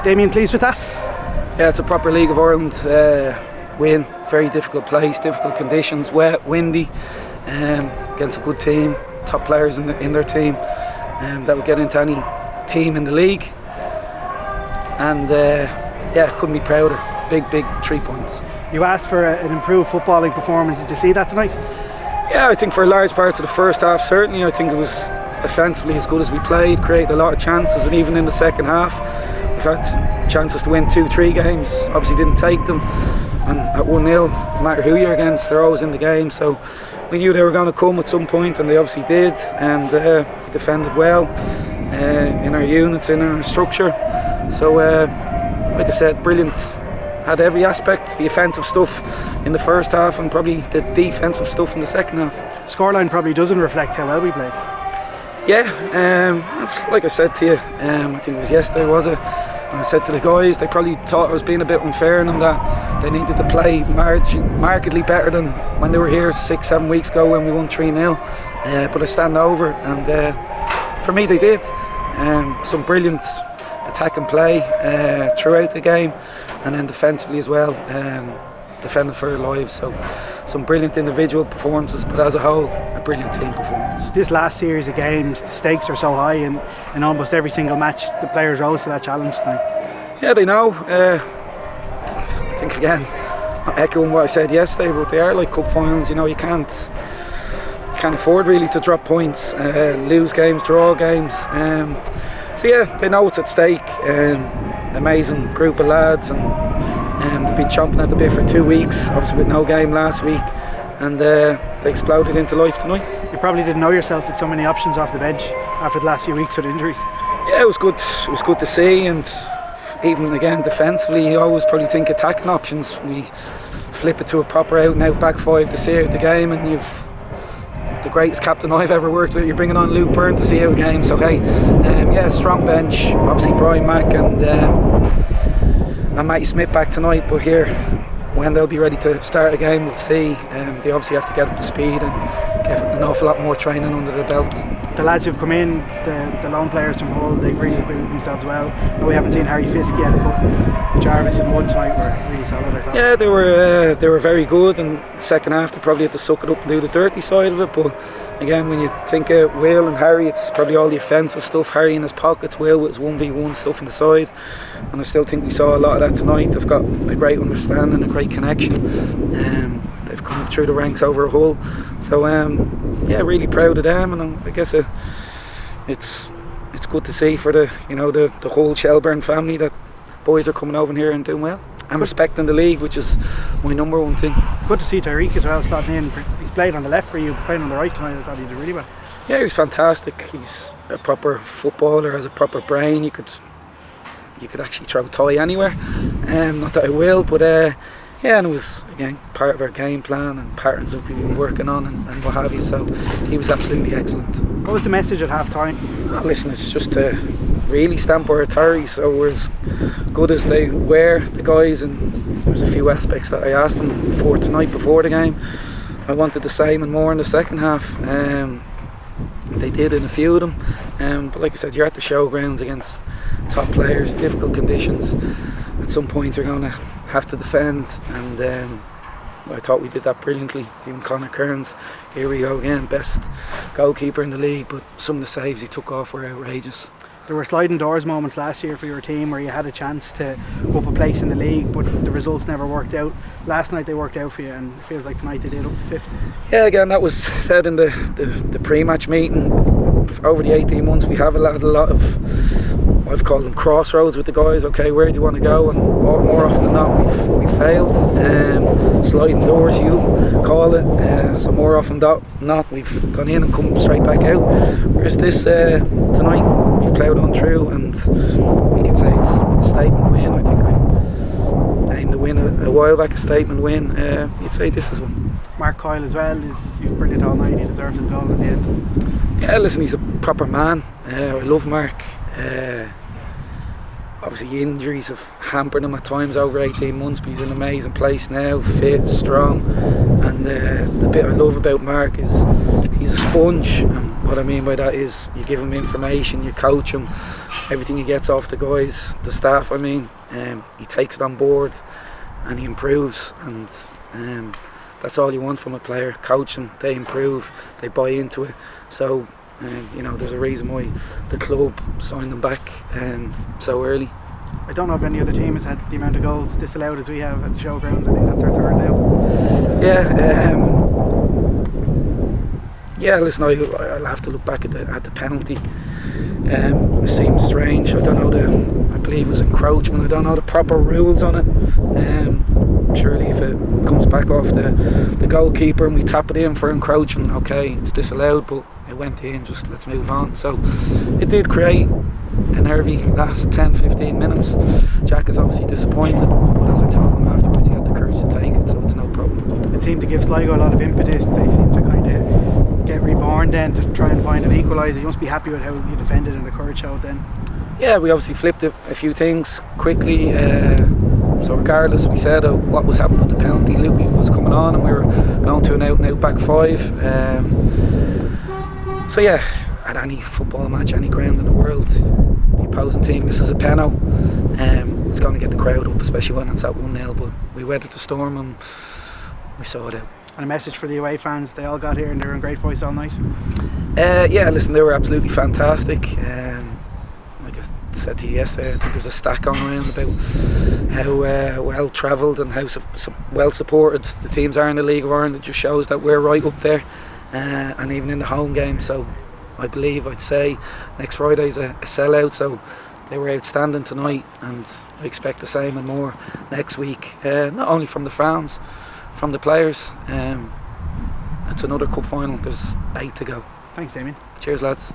Damien, pleased with that? Yeah, it's a proper League of Ireland win. Very difficult place, difficult conditions, wet, windy, against a good team, top players in their team that would get into any team in the league. And couldn't be prouder. Big 3 points. You asked for an improved footballing performance. Did you see that tonight? Yeah, I think for large parts of the first half, certainly. I think it was offensively as good as we played, created a lot of chances, and even in the second half we've had chances to win 2-3 games, obviously didn't take them, and at 1-0, no matter who you're against, they're always in the game, so we knew they were going to come at some point, and they obviously did, and we defended well in our units, in our structure, so like I said, brilliant. Had every aspect, the offensive stuff in the first half and probably the defensive stuff in the second half. Scoreline probably doesn't reflect how well we played. Yeah, that's like I said to you, I think it was yesterday, was it? And I said to the guys, they probably thought I was being a bit unfair on them, that they needed to play markedly better than when they were here 6-7 weeks ago when we won 3-0. But I stand over, and for me they did. Some brilliant attack and play throughout the game, and then defensively as well, defending for their lives. So some brilliant individual performances, but as a whole, a brilliant team performance. This last series of games, the stakes are so high, and in almost every single match the players rose to that challenge tonight. Yeah, they know. I think again, not echoing what I said yesterday, but they are like cup finals. You know, you can't afford really to drop points, lose games, draw games. So yeah, they know what's at stake. Amazing group of lads, and they've been chomping at the bit for 2 weeks, obviously with no game last week, and they exploded into life tonight. You probably didn't know yourself with so many options off the bench after the last few weeks with injuries. Yeah, it was good. It was good to see, and even again defensively, you always probably think attacking options. We flip it to a proper out and out back five to see out the game, and you've the greatest captain I've ever worked with. You're bringing on Luke Byrne to see out a game, so hey, strong bench. Obviously Brian Mack and Matty Smith back tonight, but here when they'll be ready to start a game, we'll see. They obviously have to get up to speed and get an awful lot more training under their belt. The lads who've come in, the lone players from Hull, they've really acquitted themselves well. No, we haven't seen Harry Fisk yet, but Jarvis and Wood tonight were really solid, I thought. Yeah, they were very good, and second half they probably had to suck it up and do the dirty side of it, but again, when you think of Will and Harry, it's probably all the offensive stuff. Harry in his pockets, Will with his 1v1 stuff on the side, and I still think we saw a lot of that tonight. They've got a great understanding, a great connection. They've come up through the ranks over Hull, so really proud of them, and I guess it's good to see for the whole Shelburne family that boys are coming over here and doing well and respecting the league, which is my number one thing. Good to see Tyreek as well slotting in. He's played on the left for you, playing on the right tonight. I thought he did really well. Yeah, he was fantastic. He's a proper footballer, has a proper brain. You could actually throw a tie anywhere. Not that I will, but and it was again part of our game plan and patterns that we've been working on and what have you. So he was absolutely excellent. What was the message at half time? Well, listen, it's just to really stamp our authority, so we're as good as they were, the guys, and there was a few aspects that I asked them for tonight before the game. I wanted the same and more in the second half. They did in a few of them, but like I said, you're at the showgrounds against top players, difficult conditions. At some point you're going to have to defend, and I thought we did that brilliantly. Even Conor Kearns, here we go again, best goalkeeper in the league, but some of the saves he took off were outrageous. There were sliding doors moments last year for your team where you had a chance to go up a place in the league, but the results never worked out. Last night they worked out for you, and it feels like tonight they did, up to 5th. Yeah, again, that was said in the pre-match meeting. Over the 18 months we have had a lot of, I've called them crossroads with the guys. Okay, where do you want to go? And more often than not we've failed. Sliding doors, you call it. So more often than not we've gone in and come straight back out. Whereas this tonight we've ploughed on through, and we can say it's a statement win. I think we aimed to win a while back, a statement win. You'd say this is one. Mark Coyle as well, he was brilliant all night. He deserved his goal at the end. Yeah, listen, he's a proper man. I love Mark. obviously injuries have hampered him at times over 18 months, but he's in an amazing place now, fit, strong, and the bit I love about Mark is he's a sponge, and what I mean by that is you give him information, you coach him, everything he gets off the guys, the staff he takes it on board and he improves, and that's all you want from a player. Coach them, they improve, they buy into it. So there's a reason why the club signed them back so early. I don't know if any other team has had the amount of goals disallowed as we have at the showgrounds. I think that's our third now. Listen, I'll have to look back at the penalty. It seems strange. I don't know I believe it was encroachment. I don't know the proper rules on it. Surely if it comes back off the goalkeeper and we tap it in for encroachment, okay, it's disallowed, but it went in, just let's move on. So it did create a nervy last 10-15 minutes. Jack is obviously disappointed, but as I told him afterwards, he had the courage to take it, so it's no problem. It seemed to give Sligo a lot of impetus. They seemed to kind of get reborn then to try and find an equaliser. You must be happy with how you defended and the courage showed then. Yeah, we obviously flipped a few things quickly. So regardless, we said what was happening with the penalty, Lukey was coming on and we were going to an out-and-out back five. So yeah, at any football match, any ground in the world, the opposing team misses a penalty, it's going to get the crowd up, especially when it's at 1-0, but we weathered the storm and we saw it out. And a message for the away fans, they all got here and they were in great voice all night. Listen, they were absolutely fantastic. Like I said to you yesterday, I think there's a stat going around about how well travelled and how well supported the teams are in the League of Ireland. It just shows that we're right up there, and even in the home game. So I'd say next Friday's a sellout, so they were outstanding tonight, and I expect the same and more next week, not only from the fans, from the players. It's another cup final, there's 8 to go. Thanks, Damien. Cheers, lads.